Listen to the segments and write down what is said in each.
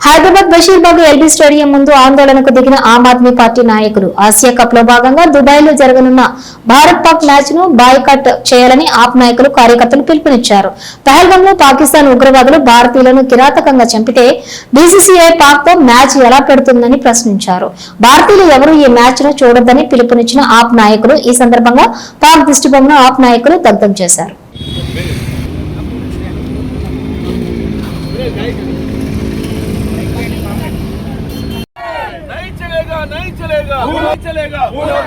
Hyderabad Basheerbagh LB stadium ముందు ఆందోళనకు దిగిన ఆమ్ ఆద్మీ పార్టీ నాయకులు ఆసియా కప్ లో భాగంగా దుబాయ్ లో జరగనున్న భారత్ పాక్ మ్యాచ్ ను బాయ్కాట్ చేయాలని ఆప్ నాయకులు కార్యకర్తలు పిలుపునిచ్చారు. పహల్గామ్ లో పాకిస్తాన్ ఉగ్రవాదులు భారతీయులను కిరాతకంగా చంపితే బీసీసీఐ పాక్ తో మ్యాచ్ ఎలా పెడుతుందని ప్రశ్నించారు. భారతీయులు ఎవరూ ఈ మ్యాచ్ ను చూడొద్దని పిలుపునిచ్చిన ఆప్ నాయకులు ఈ సందర్భంగా పాక్ దిష్టిబొమ్మను ఆప్ నాయకులు దగ్ధం చేశారు. नहीं चलेगा नहीं चलेगा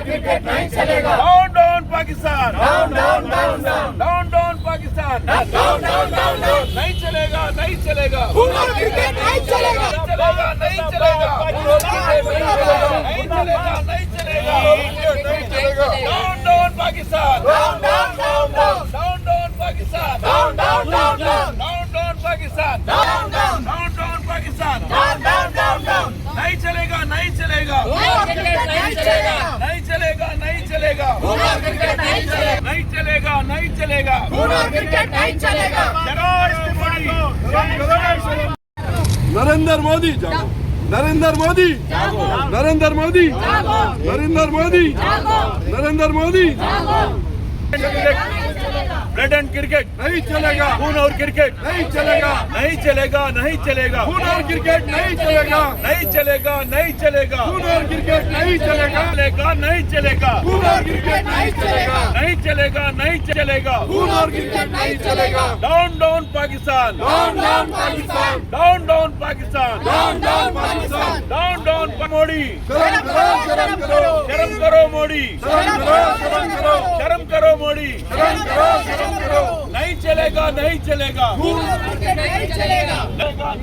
क्रिकेट नहीं चलेगा down down Pakistan down down down down down Pakistan down down down नहीं चलेगा नहीं चलेगा क्रिकेट नहीं चलेगा नहीं चलेगा नहीं चलेगा नहीं चलेगा down down Pakistan down down down down down Pakistan down down down down down Pakistan down down down Pakistan down down down नहीं चलेगा नहीं चलेगा नहीं चलेगा नहीं चलेगा नहीं चलेगा नहीं चलेगा नहीं चलेगा क्रिकेट नहीं चलेगा Narendra Modi Narendra Modi Narendra Modi Narendra Modi Narendra Modi blood and cricket नहीं चलेगा खून और क्रिकेट नहीं चलेगा नहीं चलेगा नहीं चलेगा खून और क्रिकेट नहीं चलेगा नहीं चलेगा नहीं चलेगा खून और क्रिकेट नहीं चलेगा नहीं चलेगा खून और क्रिकेट नहीं चलेगा नहीं चलेगा नहीं चलेगा खून और क्रिकेट नहीं चलेगा down down Pakistan down down Pakistan down down Pakistan down down Pakistan down down Modi शर्म करो शर्म करो शर्म करो मोदी शर्म करो शर्म करो शर्म करो मोदी शर्म करो शर्म करो नहीं चलेगा नहीं चलेगा नहीं चलेगा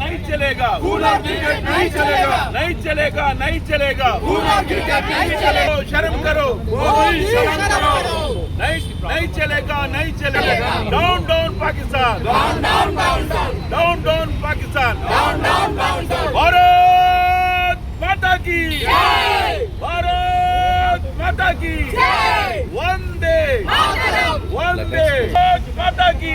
नहीं चलेगा खून और क्रिकेट नहीं चलेगा नहीं चलेगा नहीं चलेगा खून और क्रिकेट नहीं चलेगा शर्म करो मोदी शर्म करो नहीं चलेगा नहीं चलेगा down down Pakistan down down down down down Pakistan down down down Bharat माता की भारत माता की वंदे वंदे माता की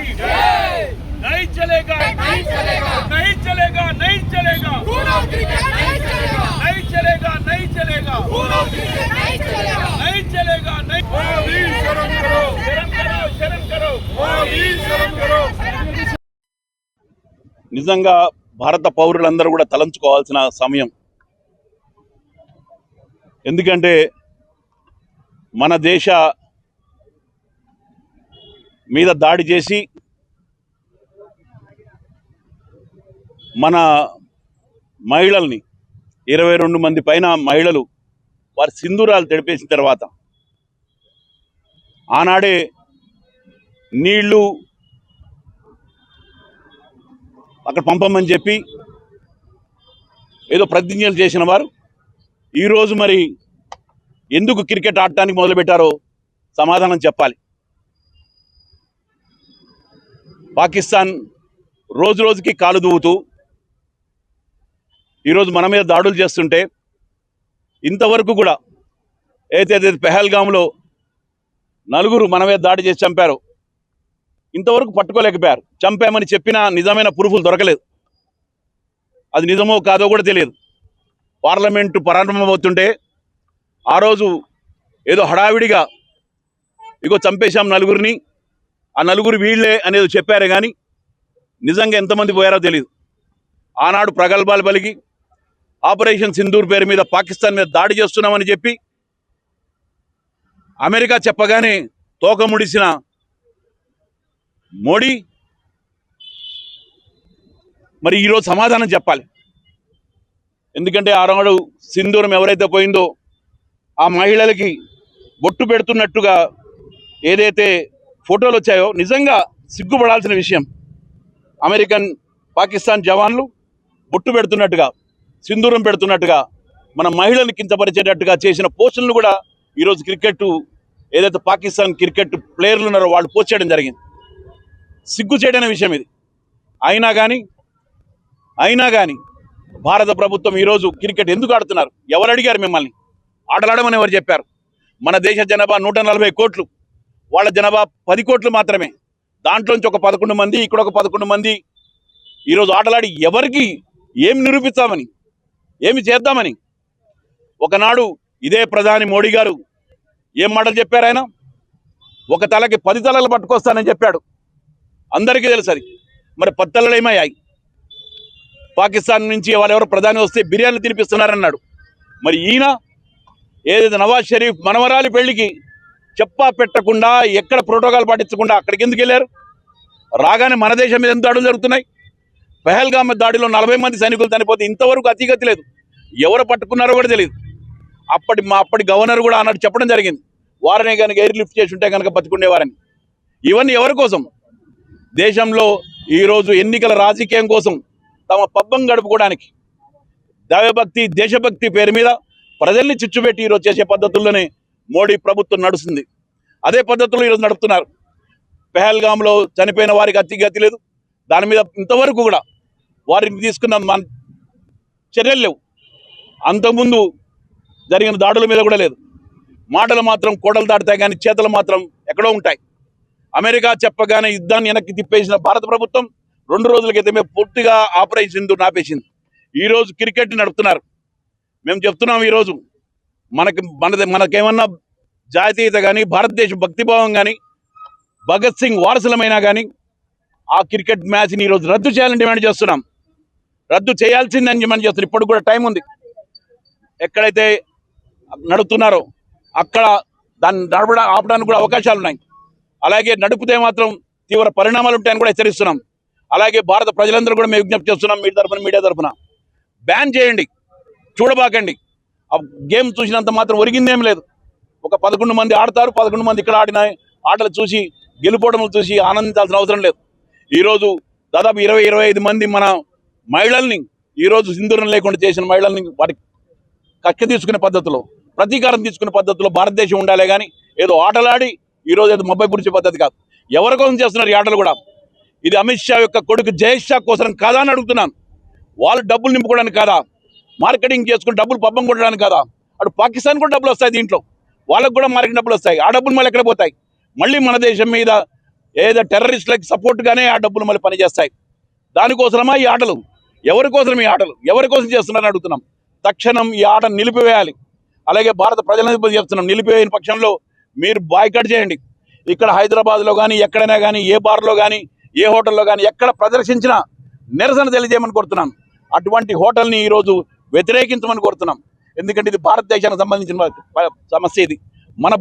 नहीं चलेगा नहीं चलेगा नहीं चलेगा नहीं चलेगा खून और क्रिकेट नहीं चलेगा नहीं चलेगा नहीं चलेगा खून और क्रिकेट नहीं चलेगा नहीं चलेगा नहीं मोदी शर्म करो शर्म करो शर्म करो मोदी शर्म करो నిజంగా భారత పౌరులందరూ కూడా తలంచుకోవాల్సిన సమయం. ఎందుకంటే మన దేశ మీద దాడి చేసి మన మహిళల్ని 22 మంది పైన మహిళలు వారి సింధూరాలు తెడిపేసిన తర్వాత ఆనాడే నీళ్లు అక్కడ పంపమని చెప్పి ఏదో ప్రతిజ్ఞలు చేసిన వారు ఈరోజు మరి ఎందుకు క్రికెట్ ఆడటానికి మొదలుపెట్టారో సమాధానం చెప్పాలి. పాకిస్తాన్ రోజు రోజుకి కాలు దువ్వుతూ ఈరోజు మన మీద దాడులు చేస్తుంటే ఇంతవరకు కూడా ఏదైతే పెహల్గామ్లో 4 మన మీద దాడి చేసి చంపారో ఇంతవరకు పట్టుకోలేకపోయారు. చంపామని చెప్పినా నిజమైన ప్రూఫ్లు దొరకలేదు. అది నిజమో కాదో కూడా తెలియదు. పార్లమెంటు ప్రారంభమవుతుంటే ఆ రోజు ఏదో హడావిడిగా ఇగో చంపేశాం 4 ఆ 4 వీళ్లే అనేది చెప్పారే కానీ నిజంగా ఎంతమంది పోయారో తెలియదు. ఆనాడు ప్రగల్భాలు పలికి ఆపరేషన్ సింధూర్ పేరు మీద పాకిస్తాన్ మీద దాడి చేస్తున్నామని చెప్పి అమెరికా చెప్పగానే తోక ముడిసిన మోడీ మరి ఈరోజు సమాధానం చెప్పాలి. ఎందుకంటే ఆనాడు సింధూరం ఎవరైతే పోయిందో ఆ మహిళలకి బొట్టు పెడుతున్నట్టుగా ఏదైతే ఫోటోలు వచ్చాయో నిజంగా సిగ్గుపడాల్సిన విషయం. అమెరికన్ పాకిస్తాన్ జవాన్లు బొట్టు పెడుతున్నట్టుగా సింధూరం పెడుతున్నట్టుగా మన మహిళల్ని కించపరిచేటట్టుగా చేసిన పోస్టులను కూడా ఈరోజు క్రికెట్ ఏదైతే పాకిస్తాన్ క్రికెట్ ప్లేయర్లు ఉన్నారో వాళ్ళు పోస్ట్ చేయడం జరిగింది. సిగ్గు చేయడనే విషయం ఇది. అయినా కానీ భారత ప్రభుత్వం ఈరోజు క్రికెట్ ఎందుకు ఆడుతున్నారు? ఎవరు అడిగారు మిమ్మల్ని? ఆటలాడమని ఎవరు చెప్పారు? మన దేశ జనాభా 140 కోట్లు, వాళ్ళ జనాభా 10 కోట్లు మాత్రమే. దాంట్లోంచి ఒక 11 మంది, ఇక్కడ ఒక 11 మంది ఈరోజు ఆటలాడి ఎవరికి ఏమి నిరూపిస్తామని, ఏమి చేద్దామని. ఒకనాడు ఇదే ప్రధాని మోడీ గారు ఏం మాటలు చెప్పారు? ఆయన ఒక తలకి 10 తలలు పట్టుకొస్తానని చెప్పాడు. అందరికీ తెలుసు అది. మరి 10 తలలు ఏమయ్యాయి? పాకిస్తాన్ నుంచి వాళ్ళెవరో ప్రధాని వస్తే బిర్యానీ తినిపిస్తున్నారన్నాడు. మరి ఈయన ఏదైతే నవాజ్ షరీఫ్ మనవరాలి పెళ్లికి చెప్పా పెట్టకుండా, ఎక్కడ ప్రోటోకాల్ పాటించకుండా అక్కడికి ఎందుకు వెళ్ళారు? రాగానే మన దేశం మీద ఎంత దాడులు జరుగుతున్నాయి. పహల్గామ్ దాడిలో 40 మంది సైనికులు చనిపోతే ఇంతవరకు అతిగతి లేదు. ఎవరు పట్టుకున్నారో కూడా తెలియదు. అప్పటి గవర్నర్ కూడా అన్నట్టు చెప్పడం జరిగింది, వారిని కనుక ఎయిర్ లిఫ్ట్ చేసి ఉంటే కనుక బతుకుండేవారని. ఇవన్నీ ఎవరి కోసం? దేశంలో ఈరోజు ఎన్నికల రాజకీయం కోసం తమ పబ్బం గడుపుకోవడానికి దైవభక్తి, దేశభక్తి పేరు మీద ప్రజల్ని చిచ్చుపెట్టి ఈరోజు చేసే పద్ధతుల్లోనే మోడీ ప్రభుత్వం నడుస్తుంది. అదే పద్ధతుల్లో ఈరోజు నడుపుతున్నారు. పహల్గామ్లో చనిపోయిన వారికి అతిగతి లేదు. దాని మీద ఇంతవరకు కూడా వారిని తీసుకున్న చర్యలు లేవు. అంతకుముందు జరిగిన దాడుల మీద కూడా లేదు. మాటలు మాత్రం కోటలు దాటుతాయి కానీ చేతలు మాత్రం ఎక్కడో ఉంటాయి. అమెరికా చెప్పగానే యుద్ధాన్ని వెనక్కి తిప్పేసిన భారత ప్రభుత్వం 2 రోజుల క్రితమే పూర్తిగా ఆపరేషన్ సింధూర్ ఆపేసింది. ఈరోజు క్రికెట్ నడుపుతున్నారు. మేము చెప్తున్నాం, ఈరోజు మనకేమన్నా జాతీయత కానీ, భారతదేశ భక్తిభావం కానీ, భగత్ సింగ్ వారసులమైనా కానీ ఆ క్రికెట్ మ్యాచ్ని ఈరోజు రద్దు చేయాలని డిమాండ్ చేస్తున్నాం. రద్దు చేయాల్సిందని డిమాండ్ చేస్తున్నాం. ఇప్పుడు కూడా టైం ఉంది. ఎక్కడైతే నడుపుతున్నారో అక్కడ దాన్ని ఆపడానికి కూడా అవకాశాలు ఉన్నాయి. అలాగే నడిపితే మాత్రం తీవ్ర పరిణామాలు ఉంటాయని కూడా హెచ్చరిస్తున్నాం. అలాగే భారత ప్రజలందరూ కూడా మేము విజ్ఞప్తి చేస్తున్నాం, మీ తరఫున, మీడియా తరఫున బ్యాన్ చేయండి, చూడబాకండి. ఆ గేమ్ చూసినంత మాత్రం ఒరిగిందేం లేదు. ఒక 11 మంది ఆడతారు, 11 మంది ఇక్కడ ఆడిన ఆటలు చూసి, గెలుపోవడములు చూసి ఆనందించాల్సిన అవసరం లేదు. ఈరోజు దాదాపు 20-25 మంది మన మహిళల్ని, ఈరోజు సింధూరం లేకుండా చేసిన మహిళల్ని వారికి కక్ష తీసుకునే పద్ధతిలో, ప్రతీకారం తీసుకునే పద్ధతిలో భారతదేశం ఉండాలి. కానీ ఏదో ఆటలాడి ఈరోజు ఏదో మొబైల్ గురించి పద్ధతి కాదు. ఎవరి కోసం చేస్తున్నారు ఈ ఆటలు కూడా? ఇది అమిత్ షా యొక్క కొడుకు జయేష్ షా కోసం కాదా అని అడుగుతున్నాను. వాళ్ళు డబ్బులు నింపుకోవడానికి కాదా? మార్కెటింగ్ చేసుకుని డబ్బులు పబ్బం కొట్టడానికి కాదా? అటు పాకిస్తాన్ కూడా డబ్బులు వస్తాయి, దీంట్లో వాళ్ళకు కూడా మార్కెట్ డబ్బులు వస్తాయి. ఆ డబ్బులు మళ్ళీ ఎక్కడ పోతాయి? మళ్ళీ మన దేశం మీద ఏదో టెర్రరిస్టులకి సపోర్ట్గానే ఆ డబ్బులు మళ్ళీ పనిచేస్తాయి. దానికోసమా ఈ ఆటలు? ఎవరి కోసం ఈ ఆటలు? ఎవరి కోసం చేస్తున్నారని అడుగుతున్నాం. తక్షణం ఈ ఆటను నిలిపివేయాలి. అలాగే భారత ప్రజలను చెప్తున్నాం, నిలిపివేయని పక్షంలో మీరు బాయ్కాట్ చేయండి. ఇక్కడ హైదరాబాద్లో కానీ, ఎక్కడైనా కానీ, ఏ బార్లో కానీ, ఏ హోటల్లో కానీ ఎక్కడ ప్రదర్శించినా నిరసన తెలియజేయమని కోరుతున్నాం. అటువంటి హోటల్ని ఈరోజు వ్యతిరేకించమని కోరుతున్నాం. ఎందుకంటే ఇది భారతదేశానికి సంబంధించిన సమస్య. ఇది మన